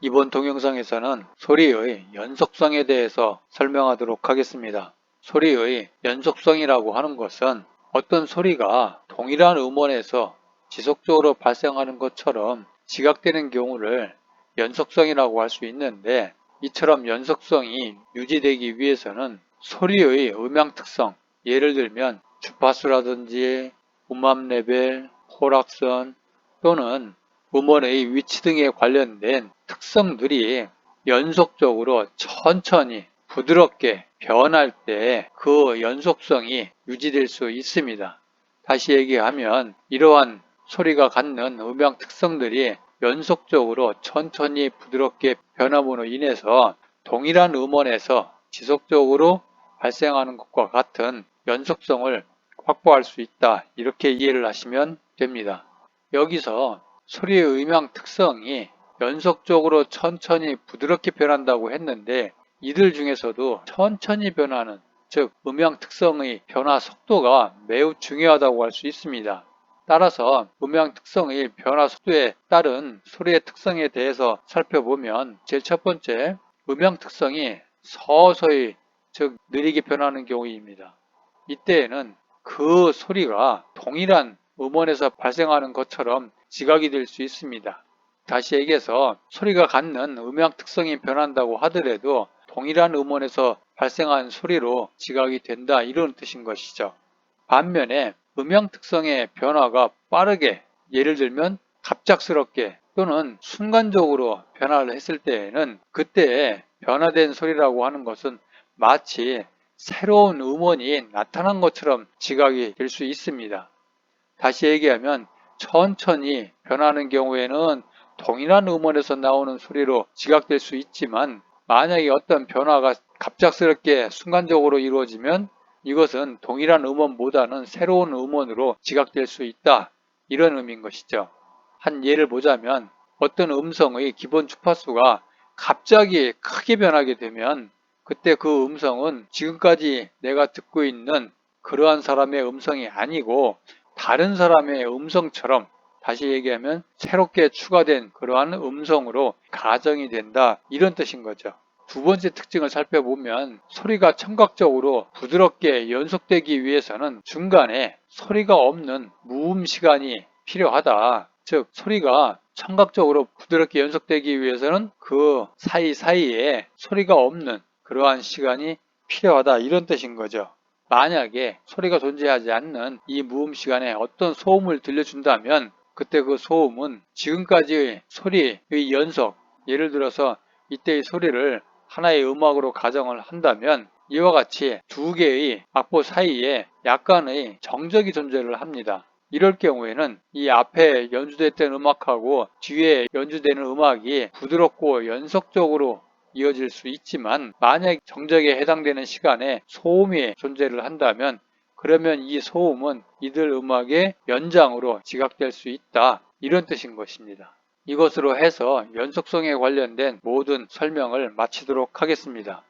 이번 동영상에서는 소리의 연속성에 대해서 설명하도록 하겠습니다. 소리의 연속성이라고 하는 것은 어떤 소리가 동일한 음원에서 지속적으로 발생하는 것처럼 지각되는 경우를 연속성이라고 할 수 있는데, 이처럼 연속성이 유지되기 위해서는 소리의 음향 특성, 예를 들면 주파수라든지 음압 레벨, 호락선 또는 음원의 위치 등에 관련된 특성들이 연속적으로 천천히 부드럽게 변할 때 그 연속성이 유지될 수 있습니다. 다시 얘기하면 이러한 소리가 갖는 음향 특성들이 연속적으로 천천히 부드럽게 변함으로 인해서 동일한 음원에서 지속적으로 발생하는 것과 같은 연속성을 확보할 수 있다, 이렇게 이해를 하시면 됩니다. 여기서 소리의 음향 특성이 연속적으로 천천히 부드럽게 변한다고 했는데, 이들 중에서도 천천히 변하는, 즉 음향 특성의 변화 속도가 매우 중요하다고 할 수 있습니다. 따라서 음향 특성의 변화 속도에 따른 소리의 특성에 대해서 살펴보면, 제일 첫 번째, 음향 특성이 서서히, 즉 느리게 변하는 경우입니다. 이때에는 그 소리가 동일한 음원에서 발생하는 것처럼 지각이 될 수 있습니다. 다시 얘기해서 소리가 갖는 음향 특성이 변한다고 하더라도 동일한 음원에서 발생한 소리로 지각이 된다, 이런 뜻인 것이죠. 반면에 음향 특성의 변화가 빠르게, 예를 들면 갑작스럽게 또는 순간적으로 변화를 했을 때에는, 그때 변화된 소리라고 하는 것은 마치 새로운 음원이 나타난 것처럼 지각이 될 수 있습니다. 다시 얘기하면 천천히 변하는 경우에는 동일한 음원에서 나오는 소리로 지각될 수 있지만, 만약에 어떤 변화가 갑작스럽게 순간적으로 이루어지면 이것은 동일한 음원보다는 새로운 음원으로 지각될 수 있다, 이런 의미인 것이죠. 한 예를 보자면, 어떤 음성의 기본 주파수가 갑자기 크게 변하게 되면 그때 그 음성은 지금까지 내가 듣고 있는 그러한 사람의 음성이 아니고 다른 사람의 음성처럼, 다시 얘기하면 새롭게 추가된 그러한 음성으로 가정이 된다, 이런 뜻인 거죠. 두 번째 특징을 살펴보면, 소리가 청각적으로 부드럽게 연속되기 위해서는 중간에 소리가 없는 무음 시간이 필요하다. 즉 소리가 청각적으로 부드럽게 연속되기 위해서는 그 사이사이에 소리가 없는 그러한 시간이 필요하다, 이런 뜻인 거죠. 만약에 소리가 존재하지 않는 이 무음 시간에 어떤 소음을 들려준다면, 그때 그 소음은 지금까지의 소리의 연속, 예를 들어서 이때의 소리를 하나의 음악으로 가정을 한다면 이와 같이 두 개의 악보 사이에 약간의 정적이 존재를 합니다. 이럴 경우에는 이 앞에 연주됐던 음악하고 뒤에 연주되는 음악이 부드럽고 연속적으로 이어질 수 있지만, 만약 정적에 해당되는 시간에 소음이 존재를 한다면 그러면 이 소음은 이들 음악의 연장으로 지각될 수 있다, 이런 뜻인 것입니다. 이것으로 해서 연속성에 관련된 모든 설명을 마치도록 하겠습니다.